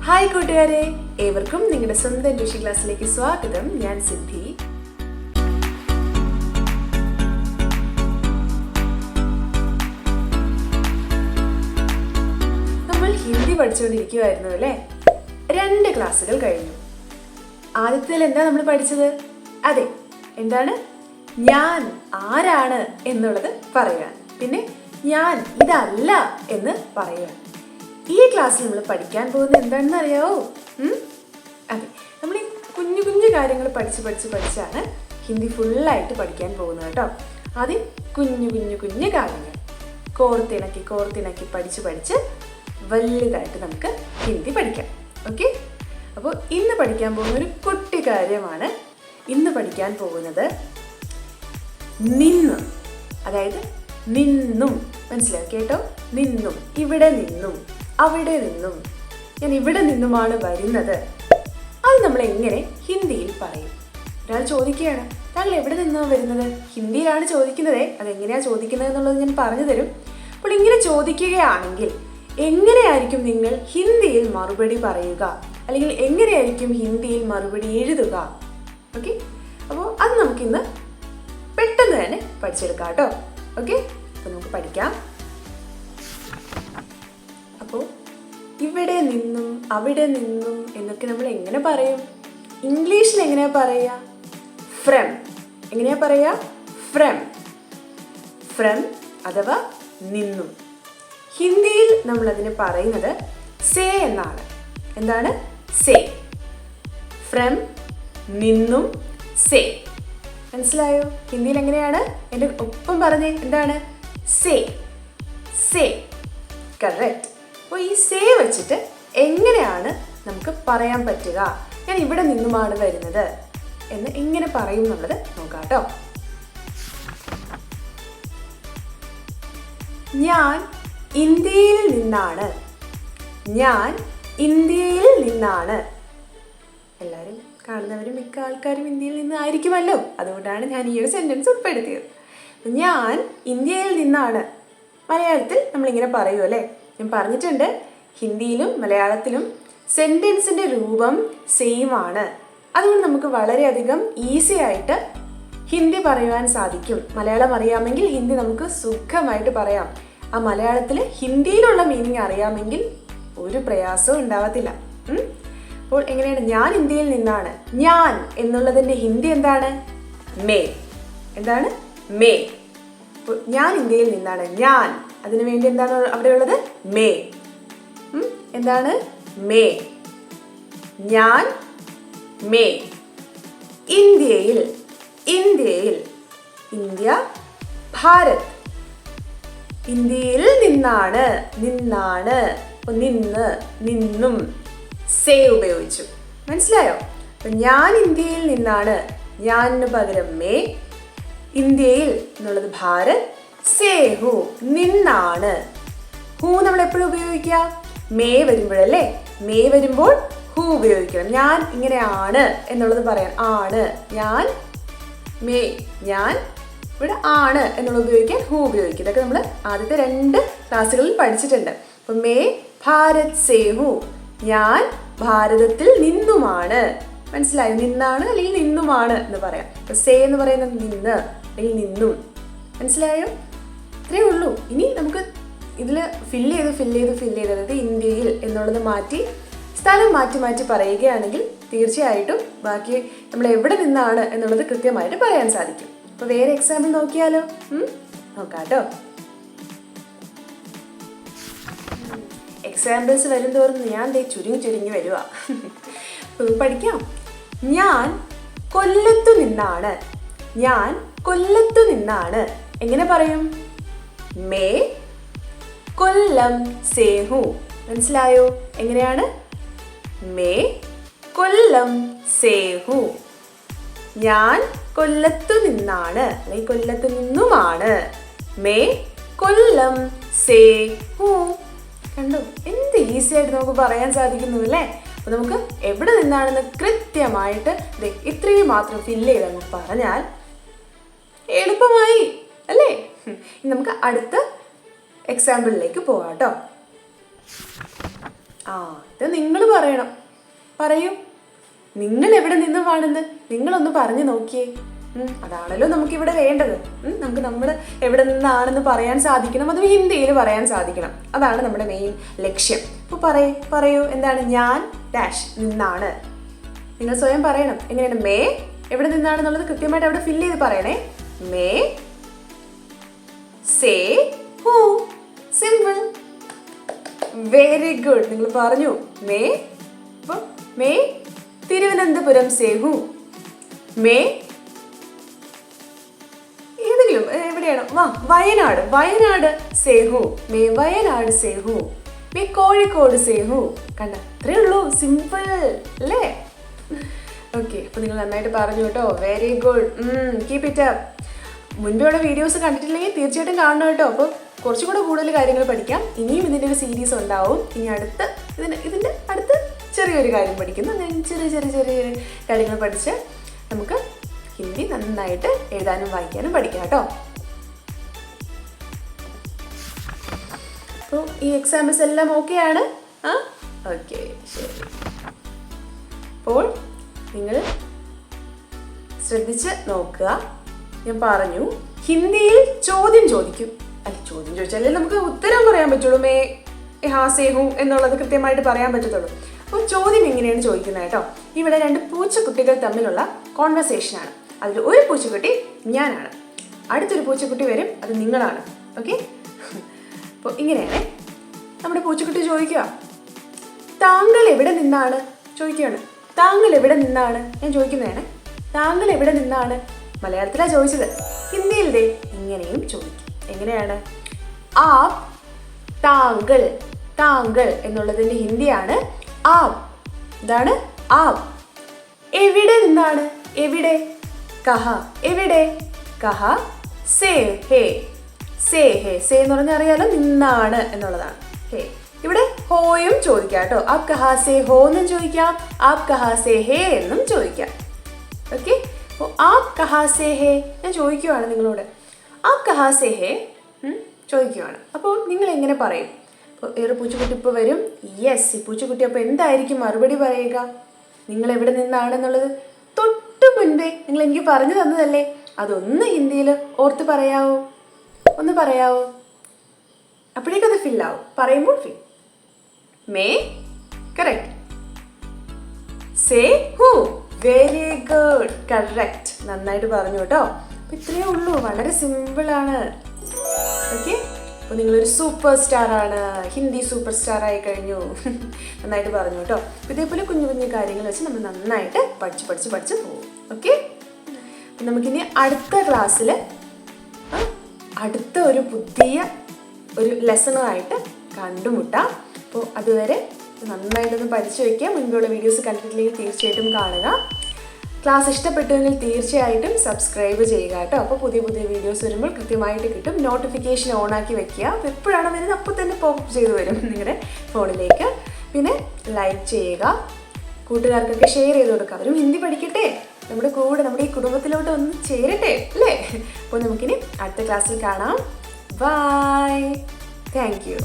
Hi കൂട്ടുകാരെ, ഏവർക്കും നിങ്ങളുടെ സ്വന്തം ഋഷി ക്ലാസ്സിലേക്ക് സ്വാഗതം. ഞാൻ സിദ്ധി. നമ്മൾ ഹിന്ദി പഠിച്ചുകൊണ്ടിരിക്കുകയായിരുന്നു അല്ലേ? 2 ക്ലാസ്സുകൾ കഴിഞ്ഞു. ആദ്യത്തിൽ എന്താ നമ്മൾ പഠിച്ചത്? അതെ, എന്താണ്? ഞാൻ ആരാണ് എന്നുള്ളത് പറയുക, പിന്നെ ഞാൻ ഇതല്ല എന്ന് പറയുക. ഈ ക്ലാസ്സിൽ നമ്മൾ പഠിക്കാൻ പോകുന്നത് എന്താണെന്ന് അറിയാവോ? അതെ, നമ്മൾ ഈ കുഞ്ഞു കുഞ്ഞു കാര്യങ്ങൾ പഠിച്ചാണ് ഹിന്ദി ഫുള്ളായിട്ട് പഠിക്കാൻ പോകുന്നത് കേട്ടോ. ആദ്യം കുഞ്ഞു കുഞ്ഞു കുഞ്ഞു കാര്യങ്ങൾ കോർത്തിണക്കി പഠിച്ച് വലുതായിട്ട് നമുക്ക് ഹിന്ദി പഠിക്കാം. ഓക്കെ, അപ്പോൾ ഇന്ന് പഠിക്കാൻ പോകുന്ന ഒരു കുട്ടി കാര്യമാണ്. ഇന്ന് പഠിക്കാൻ പോകുന്നത് നിന്ന്, അതായത് നിന്നും. മനസ്സിലാവും കേട്ടോ? നിന്നും, ഇവിടെ നിന്നും, അവിടെ നിന്നും, ഞാൻ ഇവിടെ നിന്നുമാണ് വരുന്നത്. അത് നമ്മൾ എങ്ങനെ ഹിന്ദിയിൽ പറയും? ഒരാൾ ചോദിക്കുകയാണ്, താങ്കൾ എവിടെ നിന്നാണ് വരുന്നത്? ഹിന്ദിയിലാണ് ചോദിക്കുന്നത്. അതെങ്ങനെയാണ് ചോദിക്കുന്നത് എന്നുള്ളത് ഞാൻ പറഞ്ഞു തരും. അപ്പോൾ ഇങ്ങനെ ചോദിക്കുകയാണെങ്കിൽ എങ്ങനെയായിരിക്കും നിങ്ങൾ ഹിന്ദിയിൽ മറുപടി പറയുക, അല്ലെങ്കിൽ എങ്ങനെയായിരിക്കും ഹിന്ദിയിൽ മറുപടി എഴുതുക? ഓക്കെ, അപ്പോൾ അത് നമുക്കിന്ന് പെട്ടെന്ന് തന്നെ പഠിച്ചെടുക്കാം കേട്ടോ. ഓക്കെ, അപ്പോൾ നമുക്ക് പഠിക്കാം. അപ്പോൾ ഇവിടെ നിന്നും അവിടെ നിന്നും എന്നൊക്കെ നമ്മൾ എങ്ങനെ പറയും? ഇംഗ്ലീഷിൽ എങ്ങനെയാ പറയുക? ഫ്രം. എങ്ങനെയാ പറയുക? ഫ്രം അഥവാ നിന്നും. ഹിന്ദിയിൽ നമ്മൾ അതിനെ പറയുന്നത് സേ എന്നാണ്. എന്താണ്? സേ. ഫ്രം, നിന്നും, സേ. മനസ്സിലായോ? ഹിന്ദിയിൽ എങ്ങനെയാണ്? എൻ്റെ ഒപ്പം പറഞ്ഞേ. എന്താണ്? സേ. കറക്റ്റ്. അപ്പോൾ ഈ സേ വെച്ചിട്ട് എങ്ങനെയാണ് നമുക്ക് പറയാൻ പറ്റുക? ഞാൻ ഇവിടെ നിന്നുമാണ് വരുന്നത് എന്ന് എങ്ങനെ പറയും എന്നുള്ളത് നോക്കാം കേട്ടോ. ഞാൻ ഇന്ത്യയിൽ നിന്നാണ്. എല്ലാവരും കാണുന്നവരും മിക്ക ആൾക്കാരും ഇന്ത്യയിൽ നിന്നായിരിക്കുമല്ലോ, അതുകൊണ്ടാണ് ഞാൻ ഈ ഒരു സെന്റൻസ് ഉൾപ്പെടുത്തിയത്. ഞാൻ ഇന്ത്യയിൽ നിന്നാണ്. മലയാളത്തിൽ നമ്മളിങ്ങനെ പറയുമല്ലേ? ഞാൻ പറഞ്ഞിട്ടുണ്ട്, ഹിന്ദിയിലും മലയാളത്തിലും സെന്റൻസിന്റെ രൂപം സെയിം ആണ്. അതുകൊണ്ട് നമുക്ക് വളരെയധികം ഈസി ആയിട്ട് ഹിന്ദി പറയുവാൻ സാധിക്കും. മലയാളം അറിയാമെങ്കിൽ ഹിന്ദി നമുക്ക് സുഖമായിട്ട് പറയാം. ആ മലയാളത്തിൽ ഹിന്ദിയിലുള്ള മീനിങ് അറിയാമെങ്കിൽ ഒരു പ്രയാസവും ഉണ്ടാവത്തില്ല. അപ്പോൾ എങ്ങനെയാണ്? ഞാൻ ഇന്ത്യയിൽ നിന്നാണ്. ഞാൻ എന്നുള്ളതിന്റെ ഹിന്ദി എന്താണ്? മേ. എന്താണ്? മേ. അപ്പോൾ ഞാൻ ഇന്ത്യയിൽ നിന്നാണ്. ഞാൻ, അതിനു വേണ്ടി എന്താണ് അവിടെയുള്ളത്? മേ. എന്താണ്? മേ. ഞാൻ, മേ. ഇന്ത്യയിൽ. ഇന്ത്യ, ഭാരത്. ഇന്ത്യയിൽ നിന്നാണ്. നിന്ന്, നിന്നും, സേ ഉപയോഗിച്ചു. മനസ്സിലായോ? അപ്പൊ ഞാൻ ഇന്ത്യയിൽ നിന്നാണ്. ഞാനിന് പകരം മേ. ഇന്ത്യയിൽ എന്നുള്ളത് ഭാരത്. സേഹു, നിന്നാണ്. ഹൂ നമ്മൾ എപ്പോഴും ഉപയോഗിക്കുക? മേ വരുമ്പോഴല്ലേ? മേ വരുമ്പോൾ ഹൂ ഉപയോഗിക്കണം. ഞാൻ ഇങ്ങനെയാണ് എന്നുള്ളത് പറയാൻ ആണ്. ഞാൻ, മേ, ഞാൻ ഇവിടെ ആണ് എന്നുള്ളത് ഉപയോഗിക്കാൻ ഹൂ ഉപയോഗിക്കും. ഇതൊക്കെ നമ്മൾ ആദ്യത്തെ 2 ക്ലാസ്സുകളിൽ പഠിച്ചിട്ടുണ്ട്. അപ്പൊ മേ ഭാരത് സേഹു, ഞാൻ ഭാരതത്തിൽ നിന്നുമാണ്. മനസ്സിലായോ? നിന്നാണ് അല്ലെങ്കിൽ നിന്നുമാണ് എന്ന് പറയാം. അപ്പൊ സേ എന്ന് പറയുന്നത് നിന്ന് അല്ലെങ്കിൽ നിന്നും. മനസ്സിലായോ? ഇത്രയേ ഉള്ളൂ. ഇനി നമുക്ക് ഇതിൽ ഫില്ല് ചെയ്ത് അതായത് ഇന്ത്യയിൽ എന്നുള്ളത് മാറ്റി സ്ഥലം മാറ്റി പറയുകയാണെങ്കിൽ തീർച്ചയായിട്ടും ബാക്കി നമ്മൾ എവിടെ നിന്നാണ് എന്നുള്ളത് കൃത്യമായിട്ട് പറയാൻ സാധിക്കും. അപ്പോൾ വേറെ എക്സാമ്പിൾ നോക്കിയാലോ? നോക്കാം കേട്ടോ. എക്സാമ്പിൾസ് വരുംതോറും ഞാൻ ചുരുങ്ങി വരുക. പഠിക്കാം. ഞാൻ കൊല്ലത്തു നിന്നാണ്. എങ്ങനെ പറയും? മേ കൊല്ലം സേഹു. മനസ്സിലായോ? എങ്ങനെയാണ്? മേ കൊല്ലം സേഹു. ഞാൻ കൊല്ലത്തു നിന്നാണ് അല്ലെങ്കിൽ കൊല്ലത്തു നിന്നുമാണ്. മേ കൊല്ലം സേഹു. കണ്ടോ? എന്ത് ഈസി ആയിട്ട് നമുക്ക് പറയാൻ സാധിക്കുന്നു അല്ലേ? അപ്പൊ നമുക്ക് എവിടെ നിന്നാണെന്ന് കൃത്യമായിട്ട് ഇത്രയും മാത്രം ഫില്ല് ചെയ്ത് നമുക്ക് പറഞ്ഞാൽ എളുപ്പമായി അല്ലേ? നമുക്ക് അടുത്ത എക്സാമ്പിളിലേക്ക് പോകാം കേട്ടോ. ആ, ഇത് നിങ്ങൾ പറയണം. പറയൂ, നിങ്ങൾ എവിടെ നിന്നുമാണെന്ന് നിങ്ങളൊന്ന് പറഞ്ഞു നോക്കിയേ. അതാണല്ലോ നമുക്കിവിടെ വേണ്ടത്. നമുക്ക് നമ്മൾ എവിടെ നിന്നാണെന്ന് പറയാൻ സാധിക്കണം, അതും ഹിന്ദിയിൽ പറയാൻ സാധിക്കണം. അതാണ് നമ്മുടെ മെയിൻ ലക്ഷ്യം. അപ്പോൾ പറയൂ എന്താണ്? ഞാൻ ഡാഷ് നിന്നാണ്. നിങ്ങൾ സ്വയം പറയണം. എങ്ങനെയാണ്? മേ എവിടെ നിന്നാണെന്നുള്ളത് കൃത്യമായിട്ട് അവിടെ ഫില്ല് ചെയ്ത് പറയണേ. May say who. Simple. Very good. നിങ്ങൾ പറഞ്ഞു മേ. അപ്പോൾ may Thiruvananthapuram say who. May ഏതെങ്കിലും എവിടെയാണ്? വയനാട് സേഹു. മേ വയനാട് സേഹു. മേ കോഴിക്കോട് സേഹു. കണ്ട, അത്രേ ഉള്ളൂ. സിമ്പിൾ അല്ലേ? ഓക്കെ, അപ്പോൾ നിങ്ങൾ നന്നായിട്ട് പറഞ്ഞു കേട്ടോ. Very good. Keep it up. മുൻപെയുള്ള വീഡിയോസ് കണ്ടിട്ടില്ലെങ്കിൽ തീർച്ചയായിട്ടും കാണണം കേട്ടോ. അപ്പോൾ കുറച്ചും കൂടെ കൂടുതൽ കാര്യങ്ങൾ പഠിക്കാം. ഇനിയും ഇതിൻ്റെ ഒരു സീരീസ് ഉണ്ടാവും. ഇനി ഇതിൻ്റെ അടുത്ത് ചെറിയൊരു കാര്യം പഠിക്കുന്നു. അങ്ങനെ ചെറിയ കാര്യങ്ങൾ പഠിച്ച് നമുക്ക് ഹിന്ദി നന്നായിട്ട് എഴുതാനും വായിക്കാനും പഠിക്കാം കേട്ടോ. അപ്പോൾ ഈ എക്സാംസ് എല്ലാം ഓക്കെ ആണ്? ഓക്കെ, ശരി. അപ്പോൾ നിങ്ങൾ ശ്രദ്ധിച്ച് നോക്കുക. ഞാൻ പറഞ്ഞു, ഹിന്ദിയിൽ ചോദ്യം ചോദിക്കും. ചോദ്യം ചോദിച്ചാലേ നമുക്ക് ഉത്തരം പറയാൻ പറ്റുള്ളൂ. മേ ഹാ സേ ഹൂ എന്നുള്ളത് കൃത്യമായിട്ട് പറയാൻ പറ്റത്തുള്ളൂ. അപ്പോൾ ചോദ്യം എങ്ങനെയാണ് ചോദിക്കുന്നത് കേട്ടോ. ഇവിടെ 2 പൂച്ചക്കുട്ടികൾ തമ്മിലുള്ള കോൺവെർസേഷനാണ്. അതിൽ ഒരു പൂച്ചക്കുട്ടി ഞാനാണ്, അടുത്തൊരു പൂച്ചക്കുട്ടി വരും, അത് നിങ്ങളാണ്. ഓക്കെ, അപ്പോൾ ഇങ്ങനെയാണ് നമ്മുടെ പൂച്ചക്കുട്ടി ചോദിക്കുക, താങ്കൾ എവിടെ നിന്നാണ്? ചോദിക്കുകയാണ്. താങ്കൾ എവിടെ നിന്നാണ്? ഞാൻ ചോദിക്കുന്നതാണ്. താങ്കൾ എവിടെ നിന്നാണ്? മലയാളത്തിലാണ് ചോദിച്ചത്. ഹിന്ദിയിൽ ദേ ഇങ്ങനെയും ചോദിക്കും. എങ്ങനെയാണ്? ആപ്. താങ്കൾ എന്നുള്ളതിൻ്റെ ഹിന്ദിയാണ് ആപ്. ഇതാണ് ആപ്. എവിടെ നിന്നാണ്? എവിടെ? കഹ. എവിടെ? കഹ. സേ ഹേ. സേ എന്ന് പറഞ്ഞാൽ അറിയാലോ, നിന്നാണ് എന്നുള്ളതാണ്. ഹേ. ഇവിടെ ഹോയും ചോദിക്കാം കേട്ടോ. ആപ് കഹാ സേ ഹോ എന്നും ചോദിക്കാം, ആപ് കഹാ സേ ഹേ എന്നും ചോദിക്കാം. ഓക്കെ, അപ്പോൾ ആപ് കഹാ സേ ഹേ ഞാൻ ചോദിക്കുവാണ് നിങ്ങളോട്. ആപ് കഹാ സേ ഹേ ചോദിക്കുവാണ്. അപ്പോൾ നിങ്ങൾ എങ്ങനെ പറയും? അപ്പോൾ ഒരു പൂച്ചക്കുട്ടി ഇപ്പോൾ വരും. യെസ്, ഈ പൂച്ചക്കുട്ടി അപ്പോൾ എന്തായിരിക്കും മറുപടി പറയുക? നിങ്ങൾ എവിടെ നിന്നാണെന്നുള്ളത് തൊട്ട് മുൻപേ നിങ്ങൾ എനിക്ക് പറഞ്ഞു തന്നതല്ലേ? അതൊന്ന് ഹിന്ദിയിൽ ഓർത്ത് പറയാവോ? ഒന്ന് പറയാവോ? അപ്പോഴേക്കത് ഫില്ലാവും. പറയുമ്പോൾ fill. May correct. Say who. Very good, correct. നന്നായിട്ട് പറഞ്ഞു കേട്ടോ. അപ്പോൾ ഇത്രയേ ഉള്ളൂ. വളരെ സിമ്പിളാണ്. ഓക്കെ, അപ്പോൾ നിങ്ങളൊരു സൂപ്പർ സ്റ്റാറാണ്. ഹിന്ദി സൂപ്പർ സ്റ്റാർ ആയി കഴിഞ്ഞു. നന്നായിട്ട് പറഞ്ഞു കേട്ടോ. ഇതേപോലെ കുഞ്ഞു കാര്യങ്ങൾ വെച്ച് നമ്മൾ നന്നായിട്ട് പഠിച്ച് പോകും. ഓക്കെ, അപ്പം നമുക്കിനി അടുത്ത ക്ലാസ്സിൽ അടുത്ത ഒരു പുതിയ ലെസണുമായിട്ട് കണ്ടുമുട്ടാം. അപ്പോൾ അതുവരെ നന്നായിട്ടൊന്ന് പഠിച്ചു വയ്ക്കുക. മുൻപുള്ള വീഡിയോസ് കണ്ടിട്ടില്ലെങ്കിൽ തീർച്ചയായിട്ടും കാണുക. ക്ലാസ് ഇഷ്ടപ്പെട്ടുവെങ്കിൽ തീർച്ചയായിട്ടും സബ്സ്ക്രൈബ് ചെയ്യുക കേട്ടോ. അപ്പോൾ പുതിയ വീഡിയോസ് വരുമ്പോൾ കൃത്യമായിട്ട് കിട്ടും. നോട്ടിഫിക്കേഷൻ ഓണാക്കി വെക്കുക. അപ്പോൾ എപ്പോഴാണ് വരുന്നത് അപ്പോൾ തന്നെ പോപ്പ് ചെയ്ത് വരും നിങ്ങളുടെ ഫോണിലേക്ക്. പിന്നെ ലൈക്ക് ചെയ്യുക, കൂട്ടുകാർക്കൊക്കെ ഷെയർ ചെയ്ത് കൊടുക്കുക. അവരും ഹിന്ദി പഠിക്കട്ടെ, നമ്മുടെ കൂടെ, നമ്മുടെ ഈ കുടുംബത്തിലോട്ട് ഒന്ന് ചേരട്ടെ അല്ലേ? അപ്പോൾ നമുക്കിനി അടുത്ത ക്ലാസ്സിൽ കാണാം. ബൈ. Thank you.